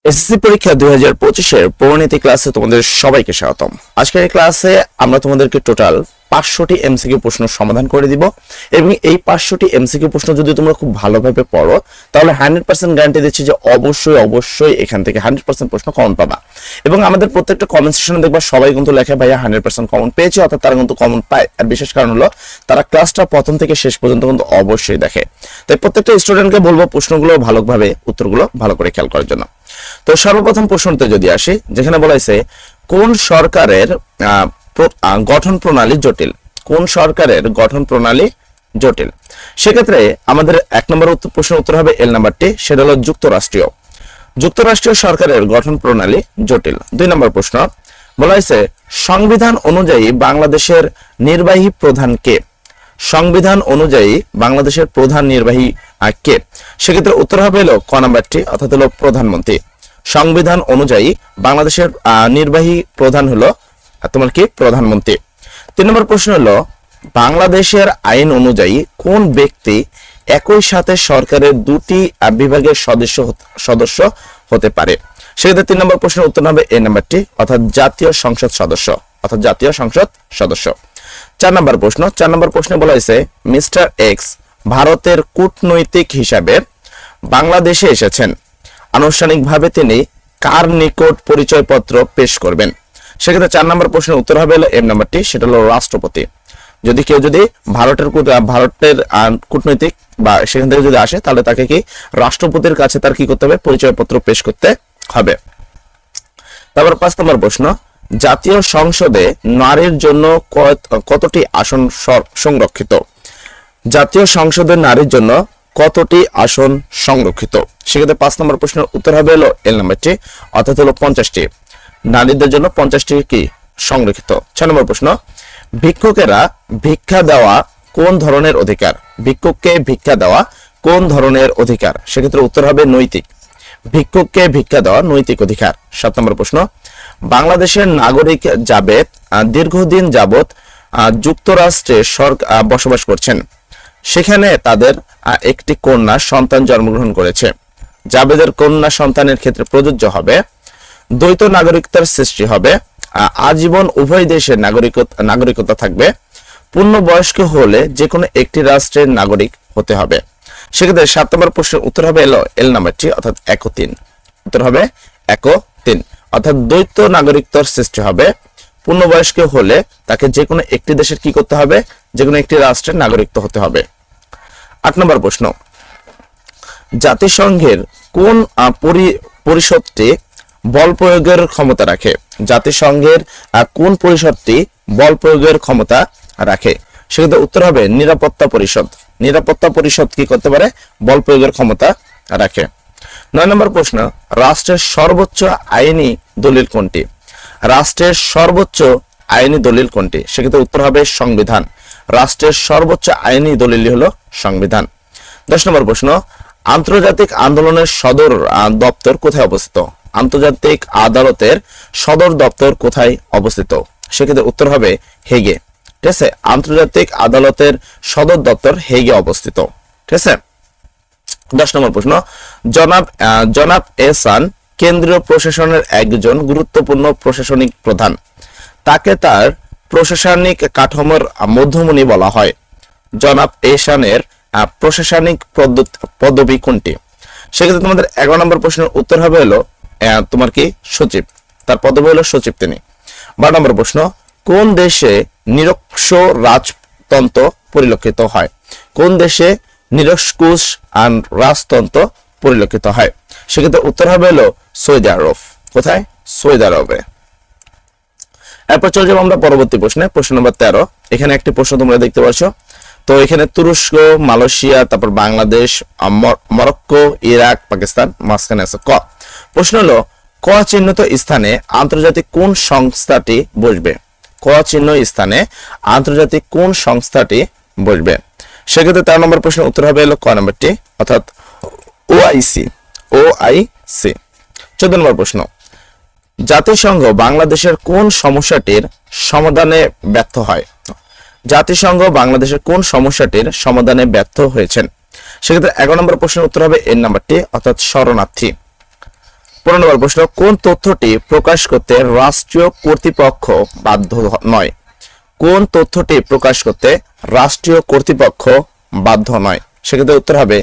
SSC পরীক্ষা 2025 এর পরিণতি ক্লাসে তোমাদের সবাইকে স্বাগতম। আজকের এই ক্লাসে আমরা তোমাদেরকে টোটাল 500টি এমসিকিউ প্রশ্ন সমাধান করে দিব এবং এই 500টি এমসিকিউ প্রশ্ন যদি তোমরা খুব ভালোভাবে পড়ো তাহলে 100% গ্যারান্টি দিচ্ছি যে অবশ্যই এখান থেকে 100% প্রশ্ন কমন পাবা। এবং আমাদের প্রত্যেকটা কমেন্ট সেকশনে দেখবা সবাই কিন্তু লেখে ভাইয়া 100% কমন পেয়েছে, অর্থাৎ তারা কিন্তু কমন পায়। আর বিশেষ কারণ হলো তারা ক্লাসটা প্রথম থেকে শেষ পর্যন্ত কিন্তু অবশ্যই দেখে। তাই প্রত্যেকটা স্টুডেন্টকে বলবো প্রশ্নগুলো ভালোভাবে উত্তরগুলো ভালো করে খেয়াল করার জন্য। তো সর্বপ্রথম প্রশ্নতে যদি আসি, যেখানে বলা হয়েছে কোন সরকারের গঠন প্রণালী জটিল, কোন সরকারের গঠন প্রণালী জটিল, সেক্ষেত্রে আমাদের 1 নম্বর প্রশ্নের উত্তর হবে এল নাম্বারটি, সেটা হলো যুক্তরাষ্ট্রীয় সরকারের গঠন প্রণালী জটিল। 2 নম্বর প্রশ্ন বলা হয়েছে সংবিধান অনুযায়ী বাংলাদেশের নির্বাহী প্রধান কে, সংবিধান অনুযায়ী বাংলাদেশের প্রধান নির্বাহী কে, সেক্ষেত্রে উত্তর হবে হলো ক নাম্বারটি, অর্থাৎ হলো প্রধানমন্ত্রী। সংবিধান অনুযায়ী বাংলাদেশের নির্বাহী প্রধান হলো তোমার কি প্রধানমন্ত্রী। 3 নম্বর প্রশ্ন হলো বাংলাদেশের আইন অনুযায়ী কোন ব্যক্তি একই সাথে সরকারের দুটি বিভাগের সদস্য হতে পারে, সেক্ষেত্রে 3 নম্বর প্রশ্নের উত্তর হবে এ নাম্বারটি, অর্থাৎ জাতীয় সংসদ সদস্য। 4 নম্বর প্রশ্নে বলা হয়েছে মিস্টার এক্স ভারতের কূটনৈতিক হিসাবে বাংলাদেশে এসেছেন, আনুষ্ঠানিকভাবে তিনি কার নিকট পরিচয়পত্র পেশ করবেন, সেক্ষেত্রে 4 নম্বর প্রশ্নের উত্তর হবে হলো এম নাম্বারটি, সেটা হলো রাষ্ট্রপতি। যদি কেউ ভারতের কূটনৈতিক বা সেখান থেকে যদি আসে তাহলে তাকে কি রাষ্ট্রপতির কাছে তার কি করতে হবে, পরিচয়পত্র পেশ করতে হবে। তারপর 5 নম্বর প্রশ্ন জাতীয় সংসদে নারীর জন্য কতটি আসন সংরক্ষিত, জাতীয় সংসদে নারীর জন্য কতটি আসন সংরক্ষিত, সেক্ষেত্রে 5 নম্বর প্রশ্নের উত্তর হবে হলো এল নাম্বারটি, অর্থাৎ হলো 50টি, নারীদের জন্য 50টি কি সংরক্ষিত। 6 নম্বর প্রশ্ন ভিক্ষুকেরা ভিক্ষা দেওয়া কোন ধরনের অধিকার, ভিক্ষুককে ভিক্ষা দেওয়া কোন ধরনের অধিকার, সেক্ষেত্রে উত্তর হবে নৈতিক, ভিক্ষুককে ভিক্ষা দেওয়া নৈতিক অধিকার। 7 নম্বর প্রশ্ন বাংলাদেশের নাগরিক দীর্ঘদিন যাবত যুক্তরাষ্ট্রে বসবাস করছেন, সেখানে তাদের একটি কন্যা সন্তান জন্মগ্রহণ করেছে, জাবেদের কন্যা সন্তানের ক্ষেত্রে প্রযোজ্য হবে দ্বৈত নাগরিকতার সৃষ্টি হবে, আজীবন উভয় দেশের নাগরিকতা থাকবে, পূর্ণবয়স্ক হলে যে কোনো একটি রাষ্ট্রের নাগরিক হতে হবে, সেক্ষেত্রে 7 নম্বর প্রশ্নের উত্তর হবে এল নাম্বারটি, অর্থাৎ 1-3, উত্তর হবে 1-3, অর্থাৎ দ্বৈত নাগরিকতার সৃষ্টি হবে, পূর্ণবয়স্ক হলে তাকে যে কোনো একটি দেশের কি করতে হবে, যে কোনো একটি রাষ্ট্রের নাগরিকত্ব হতে হবে। 8 নম্বর প্রশ্ন জাতিসংঘের কোন পরিষদটি বল প্রয়োগের ক্ষমতা রাখে, জাতিসংঘের কোন পরিষদটি বল প্রয়োগের ক্ষমতা রাখে, সেক্ষেত্রে উত্তর হবে নিরাপত্তা পরিষদ কি করতে পারে, বল প্রয়োগের ক্ষমতা রাখে। 9 নম্বর প্রশ্ন রাষ্ট্রের সর্বোচ্চ আইনি দলিল কোনটি, রাষ্ট্রের সর্বোচ্চ আইনি দলিল কোনটি, সেক্ষেত্রে উত্তর হবে সংবিধান, রাষ্ট্রের সর্বোচ্চ আইনি দলিল হলো সংবিধান। 10 নম্বর প্রশ্ন আন্তর্জাতিক আন্দোলনের সদর দপ্তর কোথায় অবস্থিত, আন্তর্জাতিক আদালতের সদর দপ্তর কোথায় অবস্থিত, সেক্ষেত্রে উত্তর হবে হেগে, ঠিক আছে, আন্তর্জাতিক আদালতের সদর দপ্তর হেগে অবস্থিত, ঠিক আছে। 10 নম্বর প্রশ্ন জনাব এহসান কেন্দ্রীয় প্রশাসনের একজন গুরুত্বপূর্ণ প্রশাসনিক প্রধান, তাকে তার প্রশাসনিক কাঠামোর মধ্যমণি বলা হয়, জনাব এহসানের প্রশাসনিক পদবি কোনটি, সেক্ষেত্রে তোমাদের 11 নম্বর প্রশ্নের উত্তর হবে হলো তোমার কি সচিব, তার পদবি হলো সচিব তিনি। 12 নম্বর প্রশ্ন কোন দেশে নিরঙ্কুশ রাজতন্ত্র পরিলক্ষিত হয়, কোন দেশে নিরঙ্কুশ রাজতন্ত্র পরিলক্ষিত হয়, সেক্ষেত্রে উত্তর হবে হলো সৌদি আরব, কোথায়, সৌদি আরবে। এরপর চলে যাবো আমরা পরবর্তী প্রশ্নে, প্রশ্ন নম্বর 13। এখানে একটি প্রশ্ন তোমরা দেখতে পাচ্ছ, তো এখানে তুরস্ক, মালয়েশিয়া, তারপর বাংলাদেশ, মরক্কো, ইরাক, পাকিস্তান, মাঝখানে আছে ক। প্রশ্ন হলো ক চিহ্নিত স্থানে আন্তর্জাতিক কোন সংস্থাটি বসবে, ক চিহ্ন স্থানে আন্তর্জাতিক কোন সংস্থাটি বসবে, সেক্ষেত্রে 13 নম্বর প্রশ্নের উত্তর হবে হলো ক নম্বরটি, অর্থাৎ ওআইসি। 14 নম্বর প্রশ্ন জাতিসংঘ বাংলাদেশের কোন সমস্যাটির সমাধানে ব্যর্থ হয়, জাতিসংঘ বাংলাদেশের কোন সমস্যাটির সমাধানে ব্যর্থ হয়েছেন, সেক্ষেত্রে 11 নম্বর প্রশ্নের উত্তর হবে এর নাম্বারটি, অর্থাৎ শরণার্থী। 15 নম্বর প্রশ্ন, কোন তথ্যটি প্রকাশ করতে রাষ্ট্রীয় কর্তৃপক্ষ বাধ্য নয়? কোন তথ্যটি প্রকাশ করতে রাষ্ট্রীয় কর্তৃপক্ষ বাধ্য নয়? সেক্ষেত্রে উত্তর হবে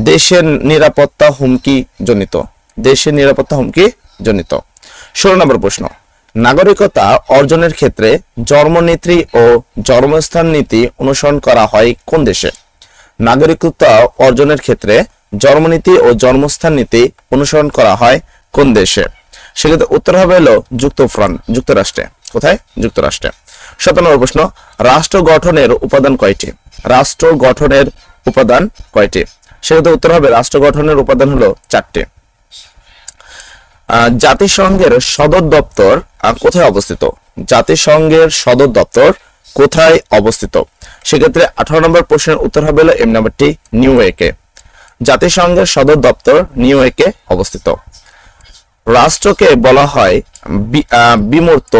দেশের নিরাপত্তা হুমকি জনিত। দেশের নিরাপত্তা হুমকি জনিত। 16 নম্বর প্রশ্ন, নাগরিকতা অর্জনের ক্ষেত্রে জন্মনীতি ও জন্মস্থান নীতি অনুসরণ করা হয় কোন দেশে? নাগরিকতা অর্জনের ক্ষেত্রে জন্মনীতি ও জন্মস্থান নীতি অনুসরণ করা হয় কোন দেশে? সেক্ষেত্রে উত্তর হবে হলো যুক্তরাষ্ট্রে। কোথায়? যুক্তরাষ্ট্রে। 17 নম্বর প্রশ্ন, রাষ্ট্র গঠনের উপাদান কয়টি? রাষ্ট্র গঠনের উপাদান কয়টি? সেক্ষেত্রে উত্তর হবে রাষ্ট্র গঠনের উপাদান হলো 4টি। জাতিসংঘের সদর দপ্তর কোথায় অবস্থিত? জাতিসংঘের সদর দপ্তর কোথায় অবস্থিত? সেক্ষেত্রে 18 নম্বর প্রশ্নের উত্তর হবে হলো এম নাম্বারটি, নিউ ইয়র্কে। জাতিসংঘের সদর দপ্তর নিউ ইয়র্কে অবস্থিত। রাষ্ট্রকে বলা হয় বিমূর্ত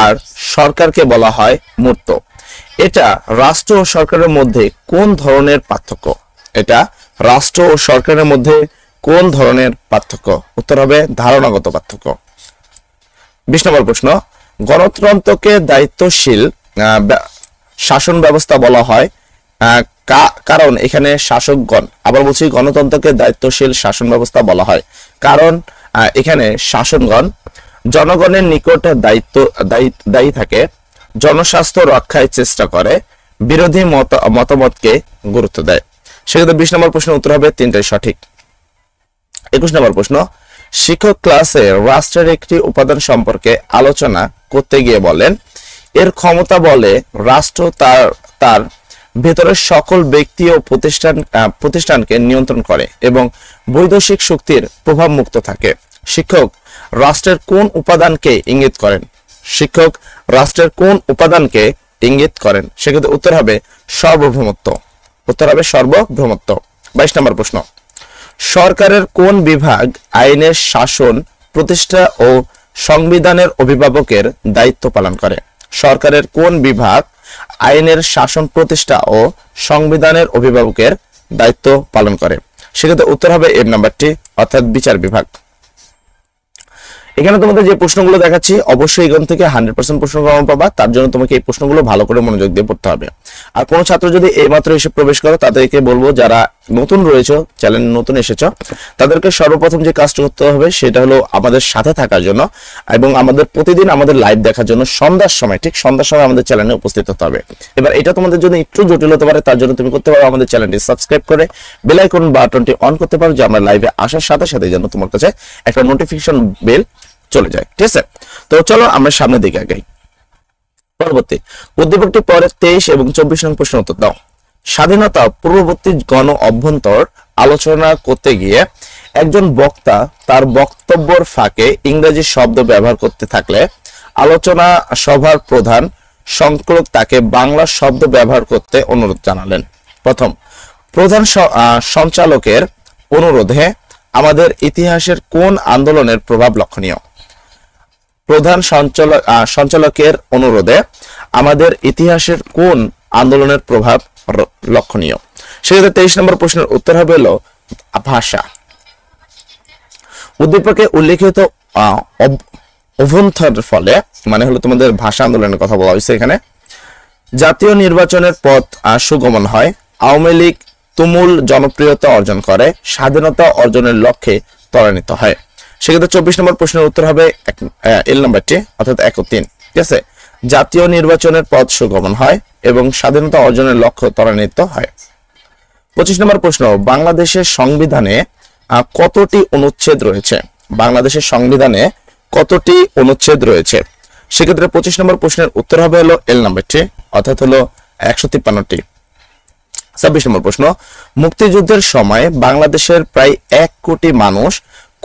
আর সরকারকে বলা হয় মূর্ত। এটা রাষ্ট্র ও সরকারের মধ্যে কোন ধরনের পার্থক্য? এটা রাষ্ট্র ও সরকারের মধ্যে কোন ধরনের পার্থক্য? উত্তর হবে ধারণাগত পার্থক্য। 20 নম্বর প্রশ্ন, গণতন্ত্রকে দায়িত্বশীল শাসন ব্যবস্থা বলা হয় কারণ এখানে শাসকগণ, আবার বলছি গণতন্ত্রকে দায়িত্বশীল শাসন ব্যবস্থা বলা হয় কারণ এখানে শাসনগণ জনগণের নিকট দায়ী থাকে, জনস্বাস্থ্য রক্ষায় চেষ্টা করে, বিরোধী মতামতকে গুরুত্ব দেয়। সেক্ষেত্রে 20 নম্বর প্রশ্নের উত্তর হবে 3টাই সঠিক। 21 নম্বর প্রশ্ন, শিক্ষক ক্লাসে রাষ্ট্রের একটি উপাদান সম্পর্কে আলোচনা করতে গিয়ে বলেন এর ক্ষমতা বলে রাষ্ট্র তার ভেতরের সকল ব্যক্তি ও প্রতিষ্ঠানকে নিয়ন্ত্রণ করে এবং বৈদেশিক শক্তির প্রভাব মুক্ত থাকে। শিক্ষক রাষ্ট্রের কোন উপাদানকে ইঙ্গিত করেন? শিক্ষক রাষ্ট্রের কোন উপাদানকে ইঙ্গিত করেন? সেক্ষেত্রে উত্তর হবে সার্বভৌমত্ব। উত্তর হবে সার্বভৌমত্ব। 22 নম্বর প্রশ্ন, সরকারের কোন বিভাগ আইনের শাসন প্রতিষ্ঠা ও সংবিধানের অভিভাবকের দায়িত্ব পালন করে? সরকারের কোন বিভাগ আইনের শাসন প্রতিষ্ঠা ও সংবিধানের অভিভাবকের দায়িত্ব পালন করে? সেক্ষেত্রে উত্তর হবে এর নাম্বারটি, অর্থাৎ বিচার বিভাগ। এখানে তোমাদের যে প্রশ্নগুলো দেখাচ্ছি অবশ্যই এখান থেকে 100% প্রশ্ন কমন পাবা। তার জন্য তোমাকে এই প্রশ্নগুলো ভালো করে মনোযোগ দিয়ে পড়তে হবে। আর কোনো ছাত্র যদি এইমাত্র এসে প্রবেশ করো তাদেরকে বলবো, যারা নতুন রয়েছে, চ্যানেল নতুন এসেছো, তাদেরকে সর্বপ্রথম যে কাজটা করতে হবে সেটা হলো আমাদের সাথে থাকার জন্য এবং আমাদের প্রতিদিন আমাদের লাইভ দেখার জন্য সন্ধ্যার সময়, ঠিক সন্ধ্যার সময় আমাদের চ্যানেলে উপস্থিত হতে হবে। এবার এটা তোমাদের জন্য একটু জটিল হতে পারে, তার জন্য তুমি করতে পারো আমাদের চ্যানেলটি সাবস্ক্রাইব করে বেল আইকন বাটনটি অন করতে পারো, যে আমরা লাইভে আসার সাথে সাথে যেন তোমার কাছে একটা নোটিফিকেশন বেল চলে যায়। ঠিক আছে, তো চলো আমরা সামনের দিকে আগাই। পরবর্তী উদ্দীপকটি পরে 23 এবং 24 নং প্রশ্ন উত্তর দাও। স্বাধীনতা পূর্ববর্তী গণ অভ্যন্তর আলোচনা করতে গিয়ে একজন বক্তা তার বক্তব্যের ফাঁকে ইংরেজি শব্দ ব্যবহার করতে থাকলে আলোচনা সভার প্রধান সংকলক তাকে বাংলা শব্দ ব্যবহার করতে অনুরোধ জানালেন। প্রথম, প্রধান সঞ্চালকের অনুরোধে আমাদের ইতিহাসের কোন আন্দোলনের প্রভাব লক্ষণীয়? প্রধান সঞ্চালকের অনুরোধে আমাদের ইতিহাসের কোন আন্দোলনের প্রভাব লক্ষণীয়? সেক্ষেত্রে 23 নম্বর প্রশ্নের উত্তর হবে হলো ভাষা। উদ্দীপকে উল্লেখিত অভ্যন্তরের ফলে মানে হলো তোমাদের ভাষা আন্দোলনের কথা বলা হয়েছে। এখানে জাতীয় নির্বাচনের পথ সুগমন হয়, আওয়ামী লীগ তুমুল জনপ্রিয়তা অর্জন করে, স্বাধীনতা অর্জনের লক্ষ্যে ত্বরান্বিত হয়। সেক্ষেত্রে 24 নম্বর প্রশ্নের উত্তর হবে এল নাম্বারটি, অর্থাৎ 1 ও 3। ঠিক আছে, জাতীয় নির্বাচনের পথ সুগমন হয় এবং স্বাধীনতা অর্জনের লক্ষ্য ত্বরান্বিত হয়। 25 নম্বর প্রশ্ন, বাংলাদেশের সংবিধানে কতটি অনুচ্ছেদ রয়েছে? বাংলাদেশের সংবিধানে কতটি অনুচ্ছেদ রয়েছে? সেক্ষেত্রে 25 নম্বর প্রশ্নের উত্তর হবে হলো এল নাম্বারটি, অর্থাৎ হলো 153টি। 26 নম্বর প্রশ্ন, মুক্তিযুদ্ধের সময় বাংলাদেশের প্রায় 1 কোটি মানুষ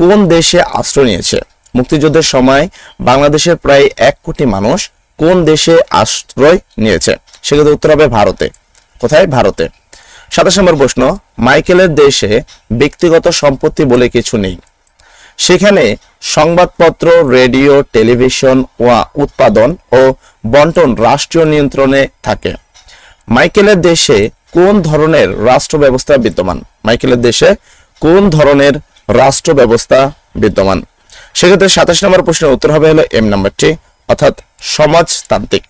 কোন দেশে আশ্রয় নিয়েছে? মুক্তিযুদ্ধের সময় বাংলাদেশের প্রায় 1 কোটি মানুষ কোন দেশে আশ্রয় নিয়েছে? সেক্ষেত্রে উত্তর হবে ভারতে। কোথায়? ভারতে। 27 নম্বর প্রশ্ন, মাইকেলের দেশে ব্যক্তিগত সম্পত্তি বলে কিছু নেই, সেখানে সংবাদপত্র, রেডিও, টেলিভিশন উৎপাদন ও বন্টন রাষ্ট্রীয় নিয়ন্ত্রণে থাকে। মাইকেলের দেশে কোন ধরনের রাষ্ট্র ব্যবস্থা বিদ্যমান? মাইকেলের দেশে কোন ধরনের রাষ্ট্র ব্যবস্থা বিদ্যমান? সেক্ষেত্রে 27 নম্বর প্রশ্নের উত্তর হবে হলো এম নাম্বারটি, অর্থাৎ সমাজতান্ত্রিক।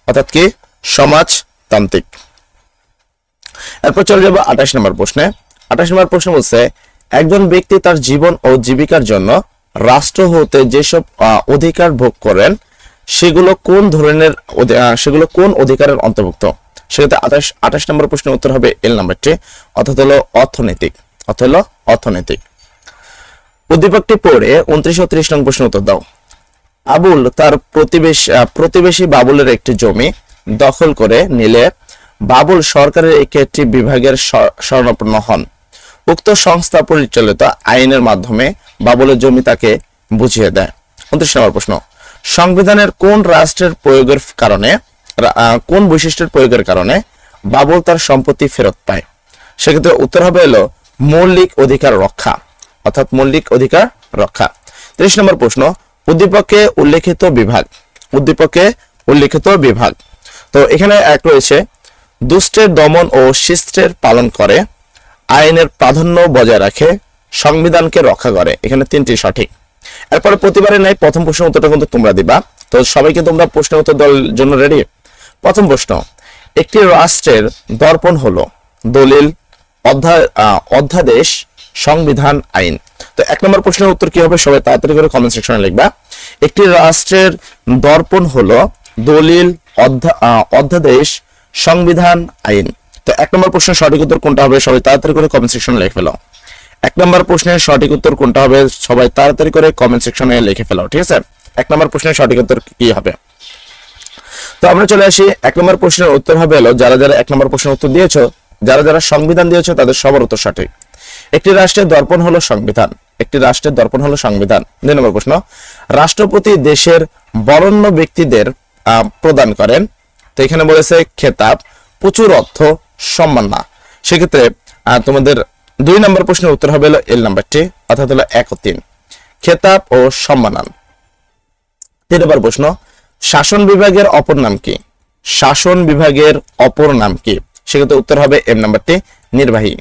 অর্থাৎ কি? সমাজতান্ত্রিক। এরপর চলে যাব 28 নম্বর প্রশ্নে। 28 নম্বর প্রশ্ন বলছে, একজন ব্যক্তি তার জীবন ও জীবিকার জন্য রাষ্ট্র হতে যেসব অধিকার ভোগ করেন সেগুলো কোন অধিকারের অন্তর্ভুক্ত? সেক্ষেত্রে 28 নম্বর প্রশ্নের উত্তর হবে এল নাম্বারটি, অর্থাৎ হলো অর্থনৈতিক। অর্থনৈতিক। উদ্দীপকটি পড়ে 29 ও 30 নং প্রশ্নের উত্তর দাও। আবুল তার প্রতিবেশী বাবুলের একটি জমি দখল করে নিলে বাবুল সরকারের একটি বিভাগের শরণাপন্ন হন। উক্ত সংস্থা পরিচালিত আইনের মাধ্যমে বাবুলের জমি তাকে বুঝিয়ে দেয়। 29 নম্বর প্রশ্ন, সংবিধানের কোন রাষ্ট্রের প্রয়োগের কারণে কোন বৈশিষ্ট্যের প্রয়োগের কারণে বাবুল তার সম্পত্তি ফেরত পায়? সেক্ষেত্রে উত্তর হবে হলো মৌলিক অধিকার রক্ষা, অর্থাৎ মৌলিক অধিকার রক্ষা। 30 নম্বর প্রশ্ন, উদ্দীপকে উল্লেখিত বিভাগ। তো এখানে এক রয়েছে, দুষ্টের দমন ও শিষ্টের পালন করে, আইনের প্রাধান্য বজায় রাখে, সংবিধানকে রক্ষা করে। এখানে 3টি সঠিক। এরপরে প্রতিবারের ন্যায় প্রথম প্রশ্নের উত্তরটা কিন্তু তোমরা দিবা। তো সবাইকে তোমরা প্রশ্নের উত্তর দেওয়ার জন্য রেডি? প্রথম প্রশ্ন, একটি রাষ্ট্রের দর্পণ হলো দলিল, অধ্যাদেশ, সংবিধান, আইন। তো 1 নম্বর প্রশ্নের উত্তর কি হবে? সবাই তাড়াতাড়ি করে কমেন্ট সেকশনে লিখবা। একটি রাষ্ট্রের দর্পণ হলো দলিল, অধ্যাদেশ, সংবিধান, আইন। তো 1 নম্বর প্রশ্নের সঠিক উত্তর কোনটা হবে? সবাই তাড়াতাড়ি করে কমেন্ট সেকশনে লিখে ফেলো। 1 নম্বর প্রশ্নের সঠিক উত্তর কোনটা হবে? সবাই তাড়াতাড়ি করে কমেন্ট সেকশনে লিখে ফেলো, ঠিক আছে? 1 নম্বর প্রশ্নের সঠিক উত্তর কি হবে? তো আমরা চলে আসি 1 নম্বর প্রশ্নের উত্তর হবে হলো, যারা 1 নম্বর প্রশ্নের উত্তর দিয়েছো, যারা সংবিধান দিয়েছো তাদের সবার উত্তর সঠিক। একটি রাষ্ট্রের দর্পণ হলো সংবিধান। 2 নম্বর প্রশ্ন, রাষ্ট্রপতি দেশের বরেণ্য ব্যক্তিদের প্রদান করেন। তো এখানে বলেছে খেতাব, প্রচুর অর্থ, সম্মাননা। সেক্ষেত্রে তোমাদের 2 নম্বর প্রশ্নের উত্তর হবে হলো এল নাম্বারটি, অর্থাৎ হলো 1 ও 3, খেতাব ও সম্মাননা। 3 নম্বর প্রশ্ন, শাসন বিভাগের অপর নাম কি? সেক্ষেত্রে উত্তর হবে এম নাম্বারটি, নির্বাহী।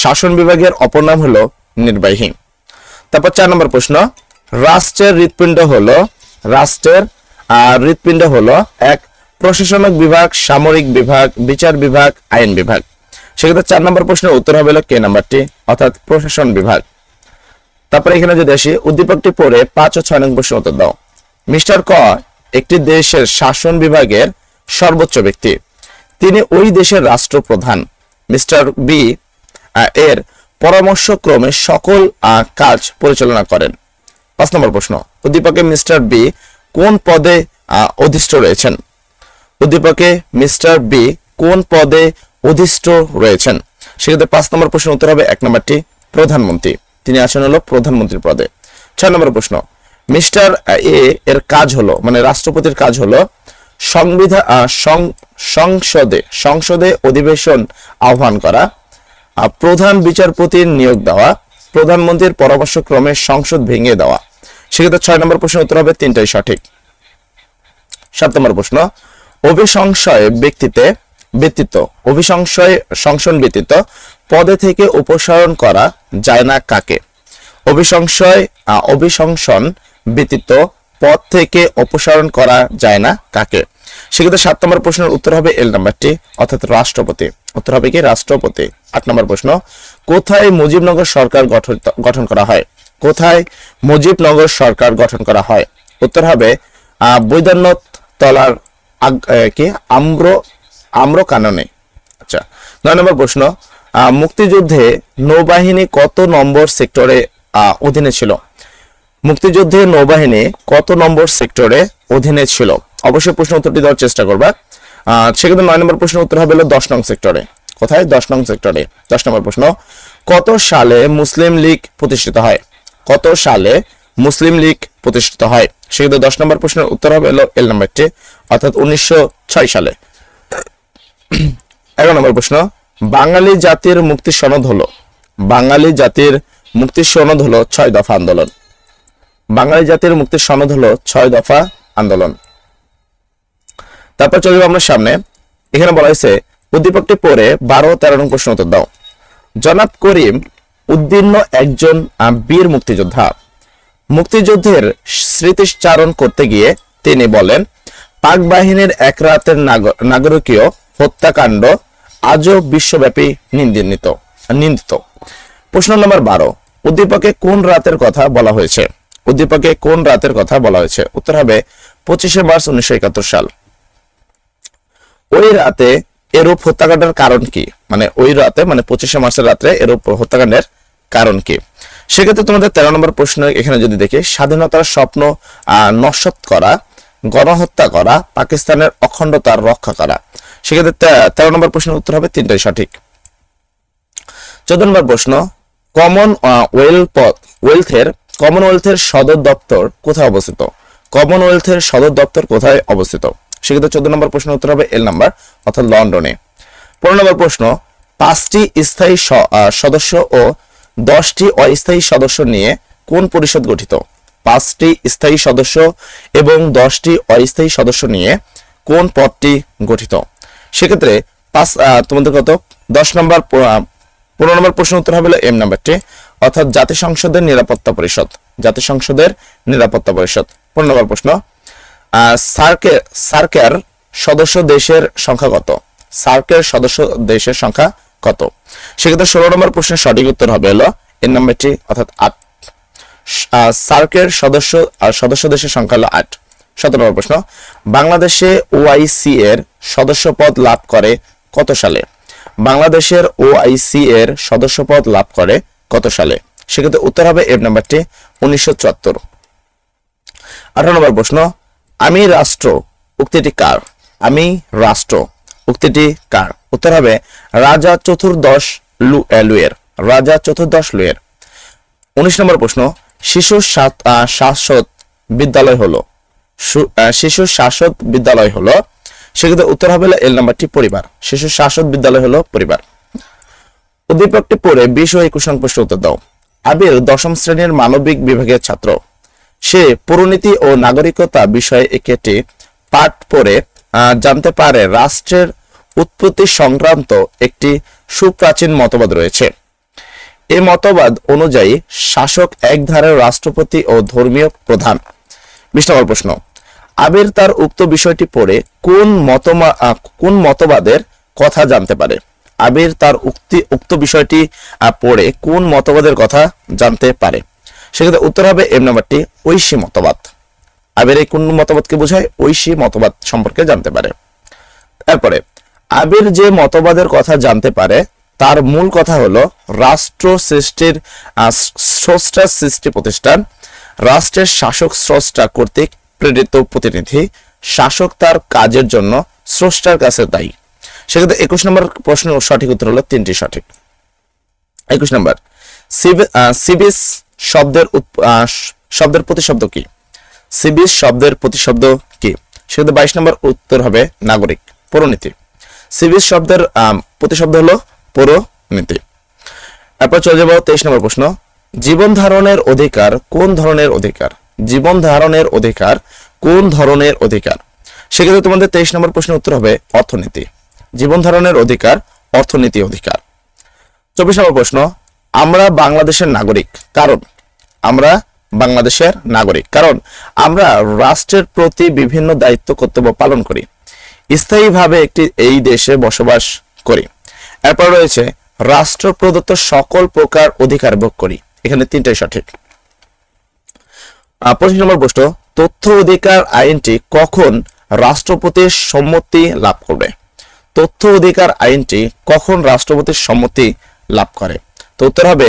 শাসন বিভাগের অপর নাম হলো নির্বাহী। তারপর 4 নম্বর প্রশ্ন, রাষ্ট্রের হৃৎপিণ্ড হলো 1 প্রশাসনিক বিভাগ, সামরিক বিভাগ, বিচার বিভাগ, আইন বিভাগ। সেক্ষেত্রে 4 নম্বর প্রশ্নের উত্তর হবে হলো কে নাম্বারটি, অর্থাৎ প্রশাসন বিভাগ। তারপরে এখানে যদি আসি, উদ্দীপকটি পড়ে 5 ও 6 নং প্রশ্নের উত্তর দাও। মিস্টার ক একটি দেশের শাসন বিভাগের সর্বোচ্চ ব্যক্তি, তিনি ওই দেশের রাষ্ট্রপ্রধান। মিস্টার বি এর পরামর্শক্রমে সকল কাজ পরিচালনা করেন। 5 নম্বর প্রশ্ন, উদ্দীপকে মিস্টার বি কোন পদে অধিষ্ঠ রয়েছেন? সেক্ষেত্রে 5 নম্বর প্রশ্নের উত্তর হবে 1 নম্বরটি, প্রধানমন্ত্রী। তিনি আছেন হলো প্রধানমন্ত্রীর পদে। 6 নম্বর প্রশ্ন, মিস্টার এ এর কাজ হলো, মানে রাষ্ট্রপতির কাজ হলো সংসদে অধিবেশন আহ্বান করা, প্রধান বিচারপতির নিয়োগ দেওয়া, প্রধানমন্ত্রীর পরামর্শক্রমে সংসদ ভেঙে দেওয়া। সেক্ষেত্রে 6 নম্বর প্রশ্নের উত্তর হবে 3টাই সঠিক। 7 নম্বর প্রশ্ন, সংশোধন ব্যতীত পদে থেকে অপসারণ করা যায় না কাকে? অভিশংসন ব্যতীত পদ থেকে অপসারণ করা যায় না কাকে? সেক্ষেত্রে 7 নম্বর প্রশ্নের উত্তর হবে এল নাম্বারটি, অর্থাৎ রাষ্ট্রপতি। উত্তর হবে কি? রাষ্ট্রপতি। 8 নম্বর প্রশ্ন, কোথায় মুজিবনগর সরকার গঠন করা হয়? উত্তর হবে বৈদ্যনাথ তলার আম্রকাননে। আচ্ছা, 9 নম্বর প্রশ্ন, মুক্তিযুদ্ধে নৌবাহিনী কত নম্বর সেক্টরে অধীনে ছিল? অবশ্যই প্রশ্ন উত্তরটি দেওয়ার চেষ্টা করবা। সেক্ষেত্রে 9 নম্বর প্রশ্নের উত্তর হবে 10 নং সেক্টরে। কোথায়? 10 নং সেক্টরে। 10 নম্বর প্রশ্ন, কত সালে মুসলিম লীগ প্রতিষ্ঠিত হয়? সেক্ষেত্রে 10 নম্বর প্রশ্নের উত্তর হবে এল নাম্বারটি, অর্থাৎ 1906 সালে। 11 নম্বর প্রশ্ন, বাঙালি জাতির মুক্তি সনদ হলো 6 দফা আন্দোলন। তারপর চলবে আমরা সামনে। এখানে বলা হয়েছে, উদ্দীপকটি পড়ে 12 ও 13 নং প্রশ্ন উত্তর দাও। জনাব করিম উদ্দীর্ণ একজন বীর মুক্তিযোদ্ধা। মুক্তিযুদ্ধের স্মৃতিচারণ করতে গিয়ে তিনি বলেন, পাক বাহিনীর এক রাতের নাগরিকীয় হত্যাকাণ্ড আজও বিশ্বব্যাপী নিন্দিত। প্রশ্ন নম্বর 12, উদ্দীপকে কোন রাতের কথা বলা হয়েছে? উদ্দীপকে কোন রাতের কথা বলা হয়েছে? উত্তর হবে 25শে মার্চ 1971 সাল। ওই রাতে এরূপ হত্যাকাণ্ডের কারণ কি? মানে ওই রাতে, মানে 25শে মার্চের রাতে এরূপ হত্যাকাণ্ডের কারণ কি? সেক্ষেত্রে তোমাদের 13 নম্বর প্রশ্ন এখানে যদি দেখি, স্বাধীনতার স্বপ্ন নস্যাৎ করা, গণহত্যা করা, পাকিস্তানের অখণ্ডতার রক্ষা করা। সেক্ষেত্রে 13 নম্বর প্রশ্নের উত্তর হবে তিনটাই সঠিক। 14 নম্বর প্রশ্ন, কমনওয়েলথের সদর দপ্তর কোথায় অবস্থিত? কমনওয়েলথের সদর দপ্তর কোথায় অবস্থিত? সেক্ষেত্রে 14 নম্বর প্রশ্নের উত্তর হবে এল নাম্বার, অর্থাৎ লন্ডনে। 15 নম্বর প্রশ্ন, 5টি স্থায়ী সদস্য ও 10টি অস্থায়ী সদস্য নিয়ে কোন পরিষদ গঠিত? 5টি স্থায়ী সদস্য এবং 10টি অস্থায়ী সদস্য নিয়ে কোন পদটি গঠিত? সেক্ষেত্রে তোমাদের কত 10 নম্বর 15 নম্বর প্রশ্নের উত্তর হবে এম নাম্বারটি, অর্থাৎ জাতিসংসদের নিরাপত্তা পরিষদ। জাতিসংসদের নিরাপত্তা পরিষদ। 15 নম্বর প্রশ্ন, সার্কের সদস্য দেশের সংখ্যা কত? সার্কের সদস্য দেশের সংখ্যা কত? সেক্ষেত্রে 16 নম্বর প্রশ্নের সঠিক উত্তর হবে হলো এর নাম্বারটি, অর্থাৎ 8। সার্কের সদস্য দেশের সংখ্যা হলো 8। 17 নম্বর প্রশ্ন, বাংলাদেশে ওআইসি এর সদস্য পদ লাভ করে কত সালে? বাংলাদেশের ওআইসি এর সদস্য পদ লাভ করে কত সালে? সেক্ষেত্রে উত্তর হবে এর নাম্বারটি 1974। 18 নম্বর প্রশ্ন, আমি রাষ্ট্র উক্তিটি কার? আমি রাষ্ট্র উক্তিটি কার? উত্তর হবে রাজা চতুর্দশ লুইয়ের। রাজা চতুর্দশ লুইয়ের। 19 নম্বর প্রশ্ন, শিশু শাশ্বত বিদ্যালয় হলো? শিশু শাশ্বত বিদ্যালয় হলো? সেক্ষেত্রে উত্তর হবে এল নাম্বারটি, পরিবার। শিশু শাশ্বত বিদ্যালয় হলো পরিবার। উদ্দীপকটি পড়ে 20 ও 21 নং প্রশ্নের উত্তর দাও। আবির 10ম শ্রেণীর মানবিক বিভাগের ছাত্র। সে পৌরনীতি ও নাগরিকতা বিষয়ে একটি পাঠ পড়ে জানতে পারে রাষ্ট্রের উৎপত্তি সংক্রান্ত একটি সুপ্রাচীন মতবাদ রয়েছে। এই মতবাদ অনুযায়ী শাসক এক ধারের রাষ্ট্রপতি ও ধর্মীয় প্রধান। 20 নম্বর প্রশ্ন, আবির তার উক্ত বিষয়টি পড়ে কোন মতবাদের কথা জানতে পারে? আবির তার উক্ত বিষয়টি পড়ে কোন মতবাদের কথা জানতে পারে? সেক্ষেত্রে উত্তর হবে এম নাম্বারটি, ঐশী মতবাদ। আবির এই কোন মতবাদকে বোঝায়? ঐশী মতবাদ সম্পর্কে জানতে পারে। তারপরে আবির যে মতবাদের কথা জানতে পারে তার মূল কথা হলো রাষ্ট্র সৃষ্টির স্রষ্টা সৃষ্টি প্রতিষ্ঠান, রাষ্ট্রের শাসক স্রষ্টা কর্তৃক প্রেরিত প্রতিনিধি, শাসক তার কাজের জন্য স্রষ্টার কাছে দায়ী। সেক্ষেত্রে 21 নম্বর প্রশ্নের সঠিক উত্তর হলো তিনটি সঠিক। 21 নম্বর, সিভিস শব্দের প্রতিশব্দ কি? সিভিস শব্দের প্রতিশব্দ কি? সেক্ষেত্রে 22 নম্বর উত্তর হবে নাগরিক, পৌরনীতি। সিভিস শব্দের প্রতিশব্দ হলো পৌরনীতি। এরপর চলে যাব 23 নম্বর প্রশ্ন, জীবন ধারণের অধিকার কোন ধরনের অধিকার? জীবন ধারণের অধিকার কোন ধরনের অধিকার? সেক্ষেত্রে তোমাদের 23 নম্বর প্রশ্নের উত্তর হবে অর্থনীতি। জীবন ধারণের অধিকার অর্থনীতি অধিকার। 24 নম্বর প্রশ্ন, আমরা বাংলাদেশের নাগরিক কারণ? আমরা বাংলাদেশের নাগরিক কারণ আমরা রাষ্ট্রের প্রতি বিভিন্ন দায়িত্ব কর্তব্য পালন করি, স্থায়ীভাবে এই দেশে বসবাস করি। এরপর রয়েছে রাষ্ট্র প্রদত্ত সকল প্রকার অধিকার ভোগ করি। এখানে তিনটাই সঠিক। 25 নম্বর প্রশ্ন, তথ্য অধিকার আইনটি কখন রাষ্ট্রপতির সম্মতি লাভ করবে? তথ্য অধিকার আইনটি কখন রাষ্ট্রপতির সম্মতি লাভ করে? তো উত্তর হবে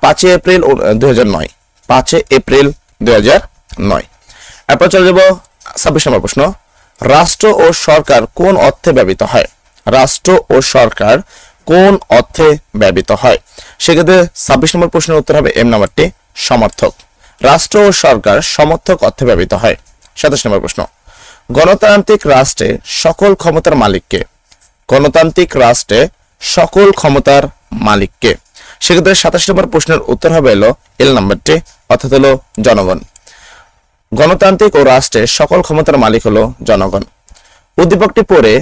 5 এপ্রিল 2009। 5 এপ্রিল 2009। এরপর চলে যাব 26 নম্বর প্রশ্ন, রাষ্ট্র ও সরকার কোন অর্থে ব্যবহৃত হয়? রাষ্ট্র ও সরকার কোন অর্থে ব্যবহৃত হয়? সেক্ষেত্রে 26 নম্বর প্রশ্নের উত্তর হবে এম নাম্বারটি, সমর্থক। রাষ্ট্র ও সরকার সমর্থক অর্থে ব্যবহৃত হয়। 27 নম্বর প্রশ্ন, গণতান্ত্রিক রাষ্ট্রে সকল ক্ষমতার মালিককে? গণতান্ত্রিক রাষ্ট্রে সকল ক্ষমতার মালিককে? সেক্ষেত্রে 27 নম্বর প্রশ্নের উত্তর হবে হলো এল নাম্বারটি, অর্থাৎ হলো জনগণ। গণতান্ত্রিক ও রাষ্ট্রের সকল ক্ষমতার মালিক হলো জনগণ। উদ্দীপকটি পড়ে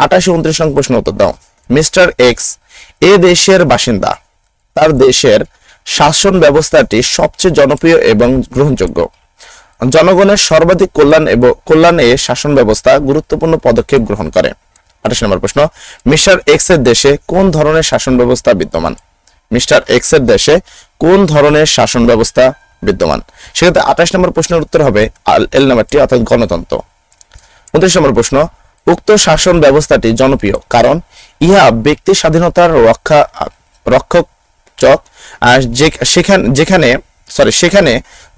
28 ও 29 প্রশ্ন উত্তর দাও। মিস্টার এক্স এ দেশের বাসিন্দা, তার দেশের শাসন ব্যবস্থাটি সবচেয়ে জনপ্রিয় এবং গ্রহণযোগ্য? জনগণের সর্বাধিক কল্যাণে শাসন ব্যবস্থা গুরুত্বপূর্ণ পদক্ষেপ গ্রহণ করে। 28 নম্বর প্রশ্ন, মিস্টার এক্স এর দেশে কোন ধরনের শাসন ব্যবস্থা বিদ্যমান? মিস্টার এক্স এর দেশে কোন ধরনের শাসন ব্যবস্থা বিদ্যমান? সেক্ষেত্রে 28 নম্বর প্রশ্নের উত্তর হবে এল নাম্বারটি, অর্থাৎ গণতন্ত্র। 29 নম্বর প্রশ্ন, উক্ত শাসন ব্যবস্থাটি জনপ্রিয় কারণ ইহা ব্যক্তি স্বাধীনতার রক্ষক, সেখানে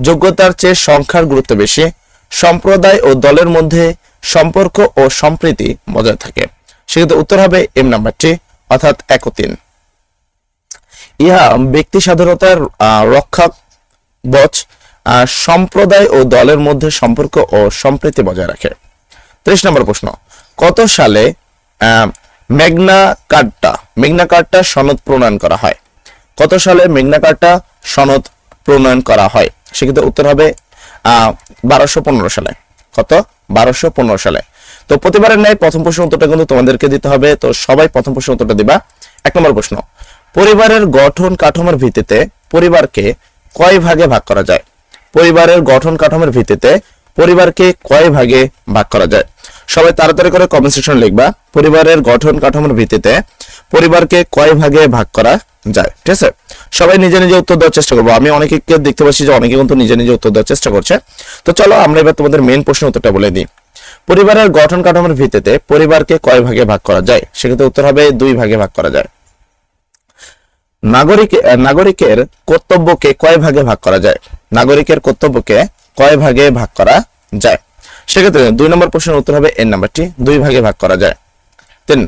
যোগ্যতার চেয়ে সংখ্যার গুরুত্ব বেশি, সম্প্রদায় ও দলের মধ্যে সম্পর্ক ও সম্প্রীতি বজায় থাকে। সেক্ষেত্রে উত্তর হবে এম নাম্বারটি, অর্থাৎ 1 ও 3। ইহা ব্যক্তি স্বাধীনতার রক্ষাকবচ, সম্প্রদায় ও দলের মধ্যে সম্পর্ক ও সম্প্রীতি বজায় রাখে। 30 নম্বর প্রশ্ন, কত সালে ম্যাগনা কার্টা সনদ প্রণয়ন করা হয়? কত সালে ম্যাগনা কার্টা সনদ প্রণয়ন করা হয়? সেক্ষেত্রে উত্তর হবে 1215 সালে। কত? 1215 সালে। তো প্রতিবারের ন্যায় প্রথম প্রশ্ন উত্তরটা কিন্তু তোমাদেরকে দিতে হবে, তো সবাই প্রথম প্রশ্ন উত্তরটা দিবা। 1 নম্বর প্রশ্ন, পরিবারের গঠন কাঠামোর ভিত্তিতে পরিবারকে কয় ভাগে ভাগ করা যায়? পরিবারের গঠন কাঠামোর ভিত্তিতে পরিবারকে কয় ভাগে ভাগ করা যায়? সবাই তাড়াতাড়ি করে কমেন্ট সেকশনে লিখবা, পরিবারের গঠন কাঠামোর ভিত্তিতে পরিবারকে কয় ভাগে ভাগ করা যায়। ঠিক আছে, সবাই নিজে নিজে উত্তর দেওয়ার চেষ্টা করবো। আমি অনেকে দেখতে পাচ্ছি যে অনেকে কিন্তু নিজে নিজে উত্তর দেওয়ার চেষ্টা করছে। তো চলো আমরা এবার তোমাদের মেইন প্রশ্ন উত্তরটা বলে দিই। পরিবারের গঠন কাঠামোর ভিত্তিতে পরিবারকে কয় ভাগে ভাগ করা যায়? সেক্ষেত্রে উত্তর হবে 2 ভাগে ভাগ করা যায়। নাগরিকের কর্তব্যকে কয় ভাগে ভাগ করা যায়? নাগরিকের কর্তব্যকে কয় ভাগে ভাগ করা যায়? সেক্ষেত্রে 2 নম্বর প্রশ্নের উত্তর হবে এন নাম্বারটি, 2 ভাগে ভাগ করা যায়। 3,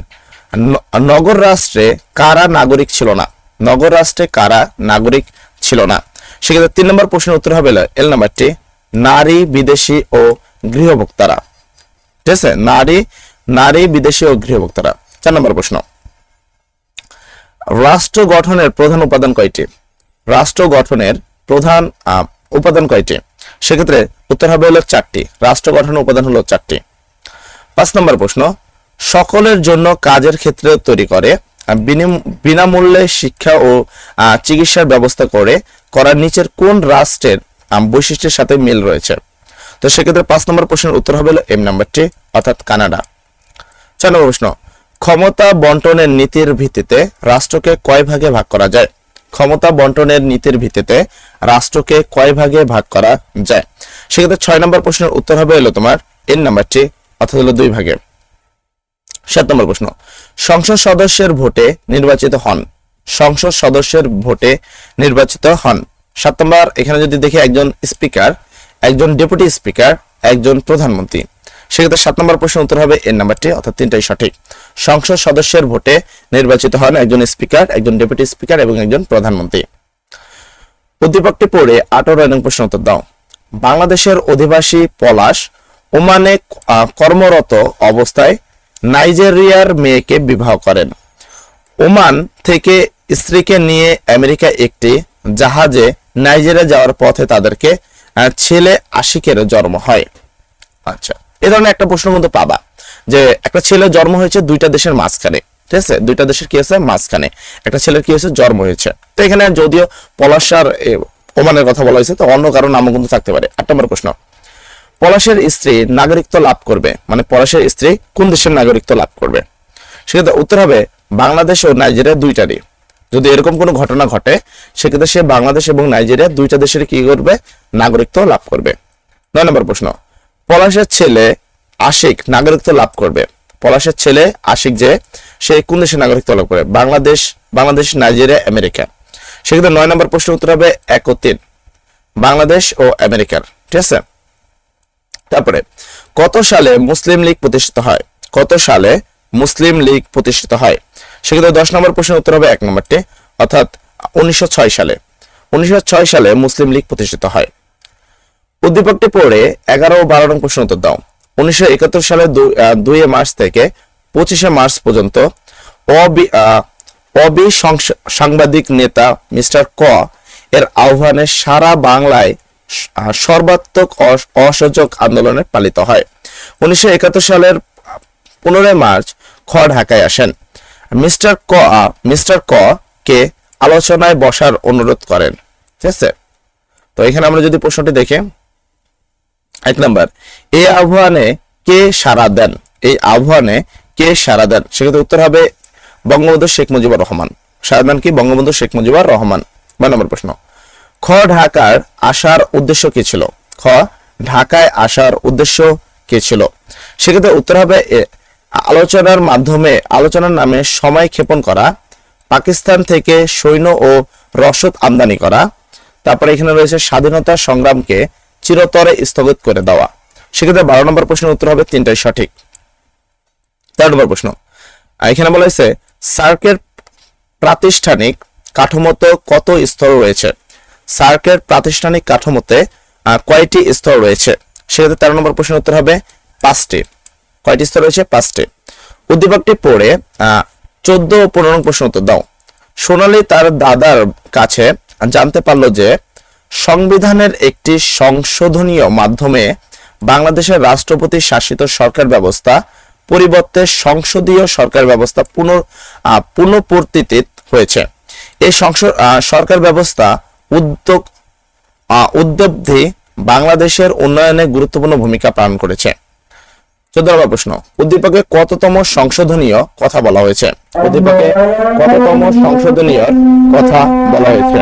নগর রাষ্ট্রে কারা নাগরিক ছিল না? নগর রাষ্ট্রে কারা নাগরিক ছিল না? সেক্ষেত্রে 3 নম্বর প্রশ্নের উত্তর হবে এল নাম্বারটি, নারী, বিদেশি ও গৃহভোক্তারা। ঠিক আছে, নারী, বিদেশি ও গৃহভোক্তারা। 4 নম্বর প্রশ্ন, রাষ্ট্র গঠনের প্রধান উপাদান কয়টি? রাষ্ট্র গঠনের প্রধান উপাদান কয়টি? সেক্ষেত্রে উত্তর হবে 4টি। রাষ্ট্র গঠনের উপাদান হলো 4টি। 5 নম্বর প্রশ্ন, সকলের জন্য কাজের ক্ষেত্রে তৈরি করে, বিনামূল্যে শিক্ষা ও চিকিৎসার ব্যবস্থা করার নিচের কোন রাষ্ট্রের বৈশিষ্ট্যের সাথে মিল রয়েছে? তো সেক্ষেত্রে 5 নম্বর প্রশ্নের উত্তর হবে এম নাম্বারটি, অর্থাৎ কানাডা। 4 নম্বর প্রশ্ন, ক্ষমতা বন্টনের নীতির ভিত্তিতে রাষ্ট্রকে কয় ভাগে ভাগ করা যায়? ক্ষমতা বন্টনের নীতির ভিত্তিতে রাষ্ট্রকে কয় ভাগে ভাগ করা যায়? সেক্ষেত্রে 6 নম্বর প্রশ্নের উত্তর হবে তোমার এন নাম্বারটি, অর্থাৎ 2 ভাগে। 7 নম্বর প্রশ্ন, সংসদ সদস্যের ভোটে নির্বাচিত হন। সংসদ সদস্যের ভোটে নির্বাচিত হন। 7 নম্বর, এখানে যদি দেখি একজন স্পিকার, একজন ডেপুটি স্পিকার, একজন প্রধানমন্ত্রী। সেক্ষেত্রে 7 নম্বর প্রশ্নের উত্তর হবে এন নাম্বারটি, অর্থাৎ 3টাই সঠিক। সংসদ সদস্যের ভোটে নির্বাচিত হন একজন স্পিকার, একজন ডেপুটি স্পিকার এবং একজন প্রধানমন্ত্রী। উদ্দীপকটি পড়ে 18 নং প্রশ্ন উত্তর দাও। বাংলাদেশের অধিবাসী পলাশ ওমানে কর্মরত অবস্থায় নাইজেরিয়ার মেয়েকে বিবাহ করেন। ওমান থেকে স্ত্রীকে নিয়ে আমেরিকা একটি জাহাজে নাইজেরিয়া যাওয়ার পথে তাদেরকে ছেলে আশিকের জন্ম হয়। আচ্ছা, এই ধরনের একটা প্রশ্ন মধ্যে পাবা যে একটা ছেলে জন্ম হয়েছে 2টা দেশের মাঝখানে। ঠিক আছে, 2টা দেশের কি আছে মাঝখানে একটা ছেলের কি হয়েছে জন্ম হয়েছে। তো এখানে যদিও পলাশ আর ওমানের কথা বলা হয়েছে, তো অন্য কারো নামও কিন্তু থাকতে পারে। 8 নম্বর প্রশ্ন, পলাশের স্ত্রী নাগরিকত্ব লাভ করবে, মানে পলাশের স্ত্রী কোন দেশের নাগরিকত্ব লাভ করবে? সেক্ষেত্রে উত্তর হবে বাংলাদেশ ও নাইজেরিয়া 2টারই। যদি এরকম কোনো ঘটনা ঘটে সেক্ষেত্রে সে বাংলাদেশ এবং নাইজেরিয়া 2টা দেশের কি করবে? নাগরিকত্ব লাভ করবে। 9 নম্বর প্রশ্ন, পলাশের ছেলে আশিক নাগরিকত্ব লাভ করবে। পলাশের ছেলে আশিক যে সে কোন দেশের নাগরিকত্ব লাভ করবে? Bangladesh, Nigeria, America. সেক্ষেত্রে 9 নম্বর প্রশ্নের উত্তর হবে 1 ও 3, বাংলাদেশ ও আমেরিকার। ঠিক আছে, তারপরে কত সালে মুসলিম লীগ প্রতিষ্ঠিত হয়? কত সালে মুসলিম লীগ প্রতিষ্ঠিত হয়? সেক্ষেত্রে 10 নম্বর প্রশ্নের উত্তর হবে 1 নম্বরটি, অর্থাৎ 1906 সালে। 1906 সালে মুসলিম লীগ প্রতিষ্ঠিত হয়। উদ্দীপকটি পড়ে 11 ও 12 নং প্রশ্ন উত্তর দাও। 1971 সালে 2 মার্চ থেকে 25 মার্চ পর্যন্ত সাংবাদিক নেতা মিস্টার ক এর আহ্বানে সারা বাংলায় সর্বাত্মক অসহযোগ আন্দোলনে পালিত হয়। 1971 সালের 15 মার্চ খ ঢাকায় আসেন। মিস্টার ক কে আলোচনায় বসার অনুরোধ করেন। ঠিক আছে, তো এখানে আমরা যদি প্রশ্নটি দেখি, 1 নাম্বার, এই আহ্বানে কে সাড়া দেন? এই আহ্বানে কে সাড়া দেন? সেক্ষেত্রে উত্তর হবে বঙ্গবন্ধু শেখ মুজিবুর রহমান। সাড়া দেন কি? বঙ্গবন্ধু শেখ মুজিবুর রহমান। 2 নম্বর প্রশ্ন, খ ঢাকার আসার উদ্দেশ্য কি ছিল? খ ঢাকায় আসার উদ্দেশ্য কি ছিল? সেক্ষেত্রে উত্তর হবে আলোচনার মাধ্যমে, আলোচনার নামে সময় ক্ষেপণ করা, পাকিস্তান থেকে সৈন্য ও রসদ আমদানি করা, তারপরে এখানে রয়েছে স্বাধীনতা সংগ্রামকে চিরতরে স্থগিত করে দেওয়া। সেক্ষেত্রে 12 নম্বর প্রশ্নের উত্তর হবে 3টাই সঠিক। 13 নম্বর প্রশ্ন, এখানে বলা হয়েছে সার্কের প্রাতিষ্ঠানিক কাঠামোতে কত স্তর রয়েছে? সার্কের প্রাতিষ্ঠানিক কাঠামোতে কয়টি স্তর রয়েছে? সেক্ষেত্রে 13 নম্বর প্রশ্নের উত্তর হবে 5টি। কয়টি স্তর রয়েছে? 5টি। উদ্দীপকটি পড়ে 14 ও 15 প্রশ্ন উত্তর দাও। সোনালী তার দাদার কাছে জানতে পারলো যে সংবিধানের একটি সংশোধনীয় মাধ্যমে বাংলাদেশের রাষ্ট্রপতি শাসিত সরকার ব্যবস্থা পরিবর্তে সংসদীয় সরকার ব্যবস্থা পুনঃপ্রতিষ্ঠিত হয়েছে। এই সরকার ব্যবস্থা উদ্যোগটি বাংলাদেশের উন্নয়নে গুরুত্বপূর্ণ ভূমিকা পালন করেছে। 14 নম্বর প্রশ্ন, উদ্দীপকে কততম সংশোধনীয় কথা বলা হয়েছে? উদ্দীপকে কততম সংশোধনীয় কথা বলা হয়েছে?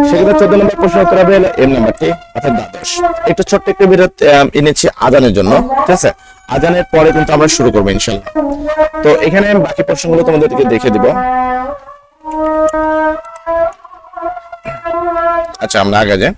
সেক্ষেত্রে 14 নম্বর প্রশ্ন উত্তর হবে এম নাম্বারটি, অর্থাৎ দ্বাদশ। একটু ছোট্ট একটু বিরতি এনেছি আজানের জন্য। ঠিক আছে, আজানের পরে কিন্তু আমরা শুরু করবো ইনশাল্লাহ। তো এখানে বাকি প্রশ্নগুলো তোমাদেরকে দেখে দিব। আচ্ছা, আমরা আগে যাই।